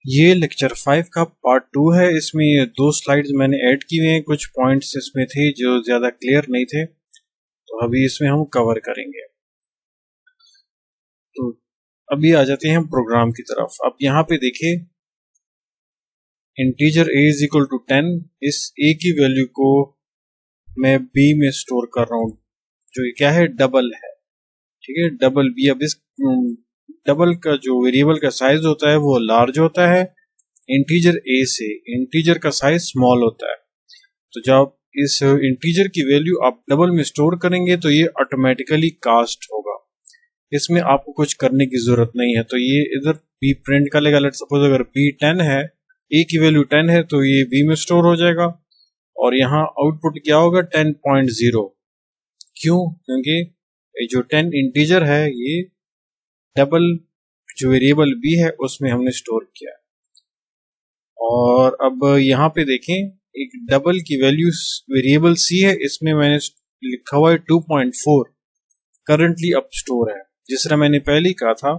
ये लेक्चर 5 का पार्ट 2 है। इसमें ये 2 स्लाइड्स मैंने ऐड किए हैं। कुछ पॉइंट्स इसमें थे जो ज़्यादा क्लियर नहीं थे, तो अभी इसमें हम कवर करेंगे। तो अभी आ जाते हैं हम प्रोग्राम की तरफ। अब यहाँ पे देखिए, integer a is equal to 10, इस a की वैल्यू को मैं b में स्टोर कर रहा हूँ, जो ये क्या है, डबल है। ठीक है, डबल b। अब इस डबल का जो वेरिएबल का साइज होता है वो लार्ज होता है इंटीजर a से, इंटीजर का साइज स्मॉल होता है। तो जब इस इंटीजर की वैल्यू आप डबल में स्टोर करेंगे तो ये ऑटोमेटिकली कास्ट होगा, इसमें आपको कुछ करने की जरूरत नहीं है। तो ये इधर b प्रिंट कर लेगा। लेट सपोज अगर b 10 है, a की वैल्यू 10 है, तो ये b में स्टोर हो जाएगा और यहाँ आउटपुट क्या होगा, 10.0। क्यों? क्योंकि जो 10 इंटीजर है ये डबल जो वेरिएबल b है उसमें हमने स्टोर किया। और अब यहाँ पे देखें, एक डबल की वैल्यू वेरिएबल c है, इसमें मैंने लिखा हुआ है 2.4 करंटली अब स्टोर है। जिस तरह मैंने पहले ही कहा था,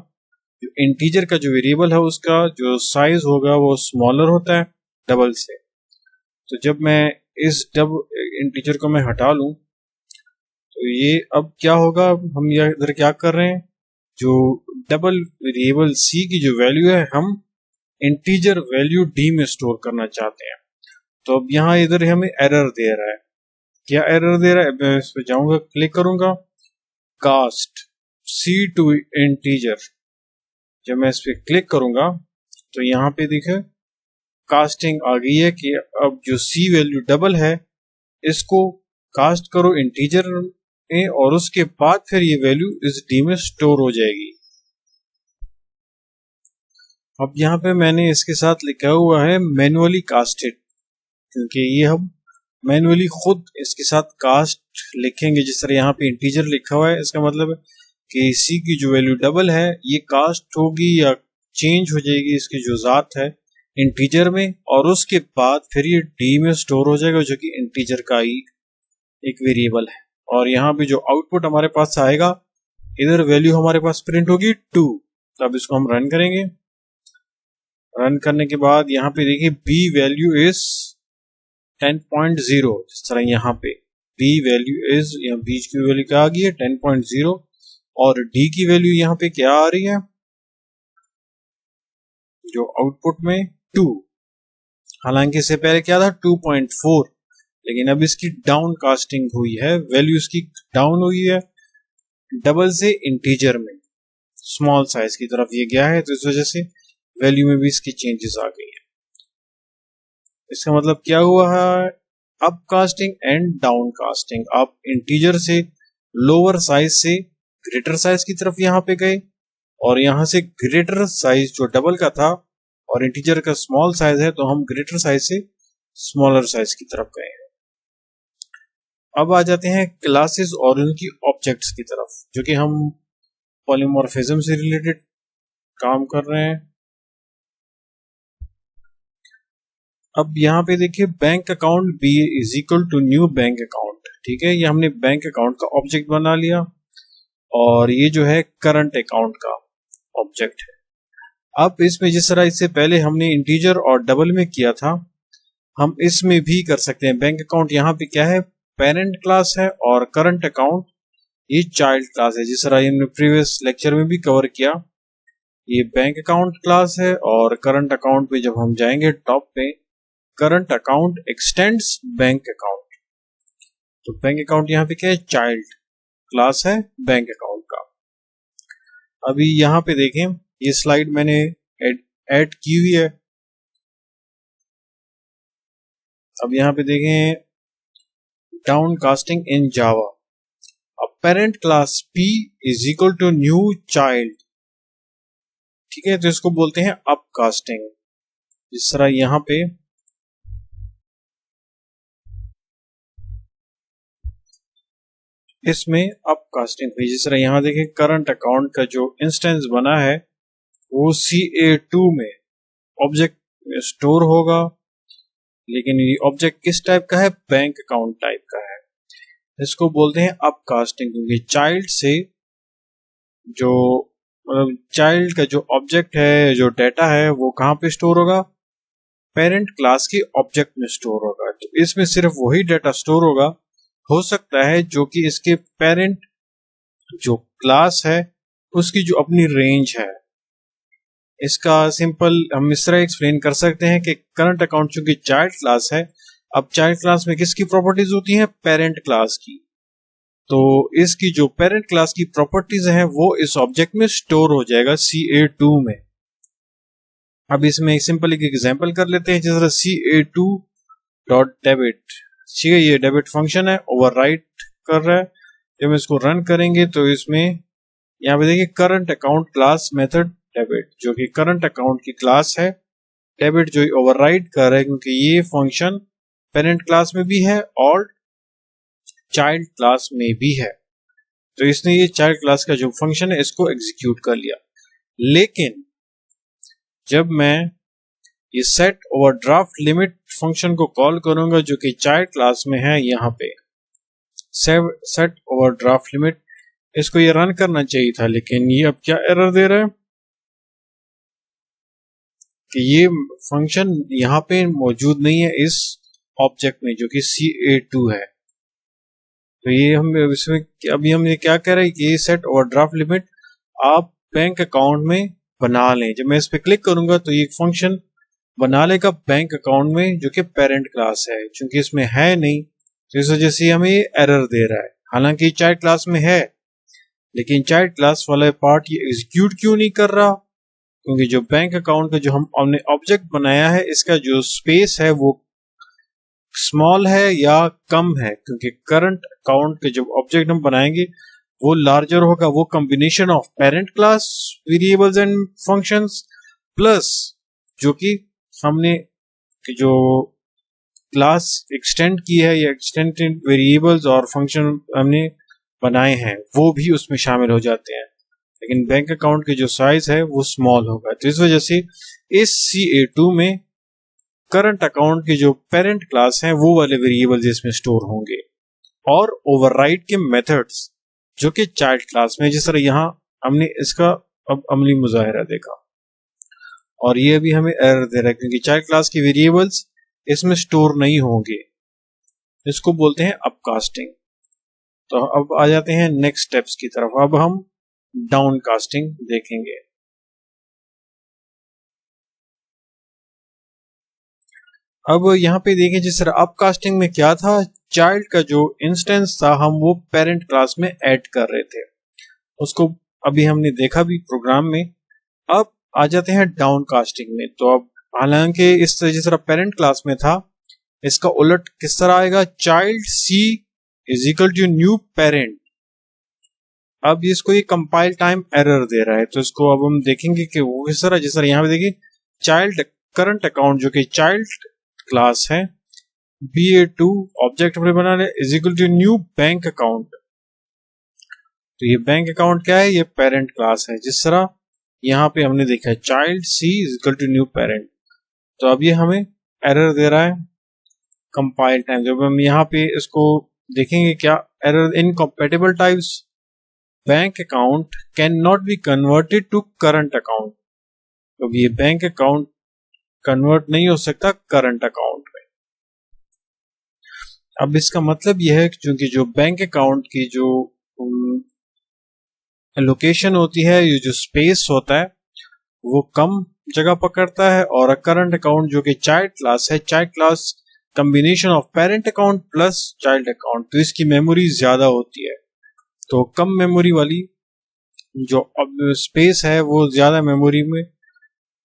जो इंटीजर का जो वेरिएबल है उसका जो साइज होगा वो स्मॉलर होता है डबल से। तो जब मैं इस इंटीजर को मैं हटा लूं तो ये अब क्या होगा, हम ये इधर क्या कर रहे हैं, जो डबल वेरिएबल c की जो वैल्यू है हम इंटीजर वैल्यू d में स्टोर करना चाहते हैं। तो अब यहाँ इधर हमें एरर दे रहा है। क्या एरर दे रहा है? मैं इस पे जाऊंगा, क्लिक करूंगा, कास्ट c टू इंटीजर। जब मैं इस पे क्लिक करूंगा तो यहाँ पे देखिए कास्टिंग आ गई है कि अब जो c वैल्यू डबल है इसको कास्ट करो इंटीजर में और उसके बाद फिर ये वैल्यू इस d में स्टोर हो जाएगी। अब यहाँ पे मैंने इसके साथ लिखा हुआ है मैनुअली कास्टेड, क्योंकि ये हम मैनुअली खुद इसके साथ कास्ट लिखेंगे। जिस तरह यहाँ पे इंटीजर लिखा हुआ है, इसका मतलब है कि c की जो वैल्यू डबल है ये कास्ट होगी या चेंज हो जाएगी इसकी जो ज़ात है इंटीजर में, और उसके बाद फिर ये d में स्टोर हो जाएगा, जो कि इंटीजर का ही एक वेरिएबल है। और यहाँ पे जो आउटपुट हमारे पास आएगा, इधर वैल्यू हमारे पास प्रिंट होगी 2। तो अब इसको हम रन करेंगे। रन करने के बाद यहाँ पे देखिए b वैल्यू इज 10.0। जिस तरह यहाँ पे b वैल्यू इज, यहाँ b की वैल्यू क्या आ गई है, 10.0, और d की वैल्यू यहाँ पे क्या आ रही है, जो आउटपुट में 2। हालांकि इससे पहले क्या था, 2.4, लेकिन अब इसकी डाउन कास्टिंग हुई है, वैल्यू इसकी डाउन हुई है डबल से इंटीजर में, स्मॉल साइज की तरफ ये गया है, तो इस वजह से वैल्यू में भी इसकी चेंजेस आ गई है। इसका मतलब क्या हुआ है, up casting and down casting. आप इंटीजर से लोअर साइज से ग्रेटर साइज की तरफ यहाँ पे गए, और यहाँ से ग्रेटर साइज जो डबल का था और इंटीजर का स्मॉल साइज है, तो हम ग्रेटर साइज से स्मॉलर साइज की तरफ गए हैं। अब आ जाते हैं क्लासेस और उनकी ऑब्जेक्ट्स की तरफ, जो कि हम पॉलीमॉर्फिज्म से रिलेटेड काम कर रहे हैं। अब यहाँ पे देखिए, bank account B is equal to new bank account. ठीक है, ये हमने बैंक अकाउंट का ऑब्जेक्ट बना लिया, और ये जो है करंट अकाउंट का ऑब्जेक्ट है। अब इसमें जिस तरह इससे पहले हमने इंटीजर और डबल में किया था, हम इसमें भी कर सकते हैं। बैंक अकाउंट यहाँ पे क्या है, पेरेंट क्लास है, और करंट अकाउंट ये चाइल्ड क्लास है। जिस तरह हमने प्रीवियस लेक्चर में भी कवर किया, ये बैंक अकाउंट क्लास है, और करंट अकाउंट पे जब हम जाएंगे टॉप पे, current account x tends bank account. तो बैंक अकाउंट यहाँ पे क्या है, चाइल्ड क्लास है बैंक अकाउंट का। अभी यहाँ पे देखें, ये स्लाइड मैंने ऐड की हुई है। अब यहाँ पे देखें, डाउन कास्टिंग इन जावा। अब parent class p is equal to new child. ठीक है, तो इसको बोलते हैं अप कास्टिंग। जिस तरह यहाँ पे इसमें अप कास्टिंग हुई। जिस तरह यहाँ देखें, करंट अकाउंट का जो इंस्टेंस बना है वो CA2 में ऑब्जेक्ट में स्टोर होगा, लेकिन ये ऑब्जेक्ट किस टाइप का है, बैंक अकाउंट टाइप का है। इसको बोलते हैं अप कास्टिंग, क्योंकि चाइल्ड से जो मतलब चाइल्ड का जो ऑब्जेक्ट है, जो डाटा है, वो कहाँ पे स्टोर होगा? पेरेंट क्लास के ऑब्जेक्ट में स्टोर होगा। तो इसमें सिर्फ वही डाटा स्टोर होगा, हो सकता है जो कि इसके पेरेंट जो क्लास है उसकी जो अपनी रेंज है। इसका सिंपल हम इस तरह एक्सप्लेन कर सकते हैं कि करंट अकाउंट चूंकि चाइल्ड क्लास है, अब चाइल्ड क्लास में किसकी प्रॉपर्टीज होती हैं? पेरेंट क्लास की। तो इसकी जो पेरेंट क्लास की प्रॉपर्टीज हैं वो इस ऑब्जेक्ट में स्टोर हो जाएगा CA2 में। अब इसमें एक सिंपल एक एग्जांपल कर लेते हैं, जैसे CA2 डॉट डेबिट। ठीक है, ये डेबिट फंक्शन है, ओवरराइट कर रहा है। जब इसको रन करेंगे तो इसमें यहाँ पे देखिए current account class method debit, जो कि करंट अकाउंट की क्लास है। डेबिट जो ओवरराइड कर रहा है क्योंकि ये फंक्शन पेरेंट क्लास में भी है और चाइल्ड क्लास में भी है। तो इसने ये चाइल्ड क्लास का जो फंक्शन है इसको एग्जीक्यूट कर लिया। लेकिन जब मैं ये सेट ओवरड्राफ्ट लिमिट फंक्शन को कॉल करूंगा जो कि चाइल्ड क्लास में है, यहाँ पे सेट ओवरड्राफ्ट लिमिट, इसको ये रन करना चाहिए था, लेकिन ये अब क्या एरर दे रहा है कि ये फंक्शन यहाँ पे मौजूद नहीं है इस ऑब्जेक्ट में जो कि CA2 है। तो ये हम इसमें अभी हम ये क्या कह रहे हैं कि ये सेट ओवरड्राफ्ट लिमिट आप बैंक अकाउंट में बना लें। जब मैं इस पर क्लिक करूंगा तो ये फंक्शन बना लेगा बैंक अकाउंट में जो कि पेरेंट क्लास है। चूंकि इसमें है नहीं तो इस वजह से हमें ये एरर दे रहा है। हालांकि चाइल्ड क्लास में है, लेकिन चाइल्ड क्लास वाला पार्ट ये एग्जीक्यूट क्यों नहीं कर रहा? क्योंकि जो बैंक अकाउंट का जो हमने ऑब्जेक्ट बनाया है इसका जो स्पेस है वो स्मॉल है या कम है। क्योंकि करंट अकाउंट के जो ऑब्जेक्ट हम बनाएंगे वो लार्जर होगा, वो combination of parent class variables and functions plus जो कि हमने जो क्लास एक्सटेंड की है या एक्सटेंडेड वेरिएबल्स और फंक्शन हमने बनाए हैं वो भी उसमें शामिल हो जाते हैं। लेकिन बैंक अकाउंट के जो साइज है वो स्मॉल होगा। तो इस वजह से इस CA2 में करंट अकाउंट की जो पेरेंट क्लास है वो वाले वेरिएबल्स इसमें स्टोर होंगे और ओवरराइड के मेथड्स जो कि चाइल्ड क्लास में, जिस तरह यहाँ हमने इसका अब अमली मुजाहिरा देखा। और ये भी हमें एरर दे रहा है क्योंकि चाइल्ड क्लास की वेरिएबल्स इसमें स्टोर नहीं होंगे। इसको बोलते हैं अपकास्टिंग। तो अब आ जाते हैं नेक्स्ट स्टेप्स की तरफ। अब हम डाउनकास्टिंग देखेंगे। अब यहाँ पे देखें जिस तरह अपकास्टिंग में क्या था, चाइल्ड का जो इंस्टेंस था हम वो पेरेंट क्लास में ऐड कर रहे थे, उसको अभी हमने देखा भी प्रोग्राम में। अब आ जाते हैं डाउनकास्टिंग में। तो अब हालांकि इस जिस तरह पेरेंट क्लास में था इसका उलट किस तरह आएगा, child C is equal to new parent. अब इसको ये कंपाइल टाइम एरर दे रहा है, तो इसको अब हम देखेंगे कि वो किस तरह, जिस तरह यहाँ पे देखिए चाइल्ड करंट अकाउंट जो कि चाइल्ड क्लास है BA2 ऑब्जेक्ट हमने बना लिया is equal to new bank account. तो ये बैंक अकाउंट क्या है, ये पेरेंट क्लास है। जिस तरह यहाँ पे हमने देखा है child C is equal to new parent. तो अब ये हमें एरर दे रहा है कंपाइल टाइम। जब हम यहाँ पे इसको देखेंगे क्या error, incompatible types bank account can not be converted to current account. तो ये बैंक अकाउंट कन्वर्ट नहीं हो सकता करंट अकाउंट में। अब इसका मतलब यह है क्योंकि जो बैंक अकाउंट की जो लोकेशन होती है, ये जो स्पेस होता है वो कम जगह पकड़ता है, और करंट अकाउंट जो कि चाइल्ड क्लास है, child class combination of parent account plus child account, तो इसकी मेमोरी ज्यादा होती है। तो कम मेमोरी वाली जो स्पेस है वो ज्यादा मेमोरी में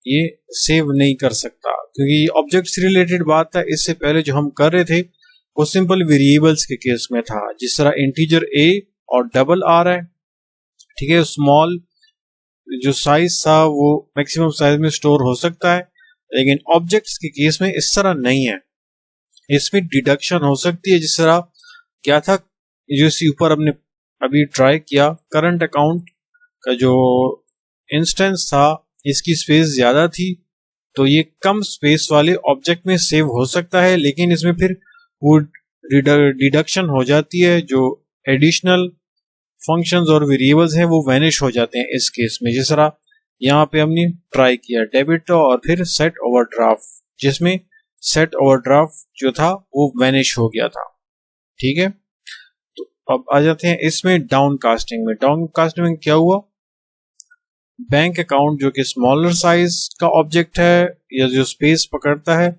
ये सेव नहीं कर सकता, क्योंकि ऑब्जेक्ट से रिलेटेड बात है। इससे पहले जो हम कर रहे थे वो सिंपल वेरिएबल्स के केस में था, जिस तरह इंटीजर A और डबल आ रहा है, ठीक है। स्मॉल जो साइज था वो मैक्सिमम साइज में स्टोर हो सकता है, लेकिन ऑब्जेक्ट्स के केस में इस तरह नहीं है। इसमें डिडक्शन हो सकती है, जिस तरह क्या था जो इसी ऊपर हमने अभी ट्राई किया, करंट अकाउंट का जो इंस्टेंस था इसकी स्पेस ज्यादा थी, तो ये कम स्पेस वाले ऑब्जेक्ट में सेव हो सकता है, लेकिन इसमें फिर वो डिडक्शन हो जाती है जो एडिशनल फंक्शंस और वेरिएबल्स हैं वो वैनिश हो जाते हैं इस केस में। जिस तरह यहाँ पे हमने ट्राई किया डेबिट और फिर सेट ओवरड्राफ्ट, जिसमें सेट ओवरड्राफ्ट जो था वो वैनिश हो गया था। ठीक है, तो अब आ जाते हैं इसमें डाउन कास्टिंग में। डाउन कास्टिंग में क्या हुआ, बैंक अकाउंट जो कि स्मॉलर साइज का ऑब्जेक्ट है या जो स्पेस पकड़ता है,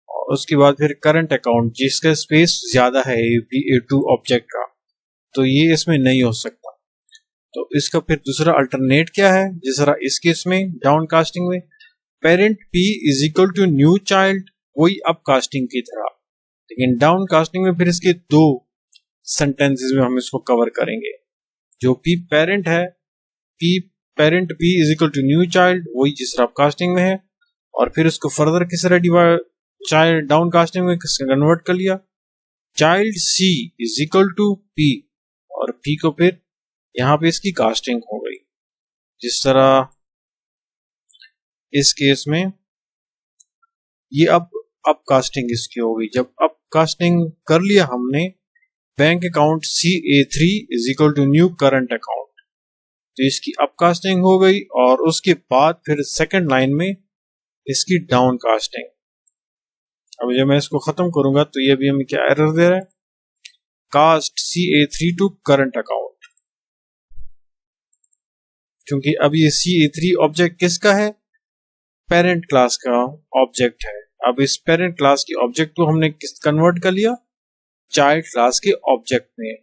और उसके बाद फिर करंट अकाउंट जिसका स्पेस ज्यादा है A2 ऑब्जेक्ट का, तो ये इसमें नहीं हो सकता। तो इसका फिर दूसरा अल्टरनेट क्या है, जिस तरह इस केस में डाउन कास्टिंग में parent P is equal to new child, वही अप कास्टिंग की तरह। लेकिन डाउन कास्टिंग में फिर इसके दो सेंटेंसेस में हम इसको कवर करेंगे। जो P पेरेंट है, P parent P is equal to new child, वही जिस तरह अप कास्टिंग में है, और फिर उसको फर्दर किस तरह डिवाइड चाइल्ड डाउन कास्टिंग में कन्वर्ट कर लिया, child C is equal to P, और P को फिर यहाँ पे इसकी कास्टिंग हो गई। जिस तरह इस केस में ये अब कास्टिंग इसकी हो गई। जब अब कास्टिंग कर लिया हमने, bank account CA3 is equal to new current account, तो इसकी अप कास्टिंग हो गई। और उसके बाद फिर सेकंड लाइन में इसकी डाउन कास्टिंग। अब जब मैं इसको खत्म करूंगा तो ये भी हमें क्या एरर दे रहा है, cast CA3 to current account, क्योंकि अब ये CA3 ऑब्जेक्ट किसका है, पेरेंट क्लास का ऑब्जेक्ट है। अब इस पेरेंट क्लास के ऑब्जेक्ट को हमने किस कन्वर्ट कर लिया, चाइल्ड क्लास के ऑब्जेक्ट में।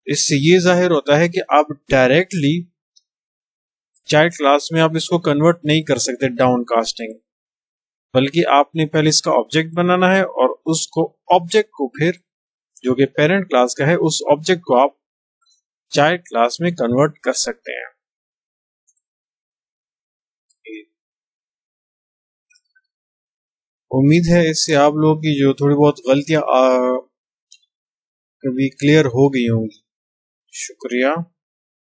इससे ये जाहिर होता है कि आप डायरेक्टली चाइल्ड क्लास में आप इसको कन्वर्ट नहीं कर सकते डाउन कास्टिंग, बल्कि आपने पहले इसका ऑब्जेक्ट बनाना है और उसको ऑब्जेक्ट को फिर जो कि पेरेंट क्लास का है उस ऑब्जेक्ट को आप चाइल्ड क्लास में कन्वर्ट कर सकते हैं। उम्मीद है इससे आप लोगों की जो थोड़ी बहुत गलतियां कभी क्लियर हो गई होंगी। शुक्रिया।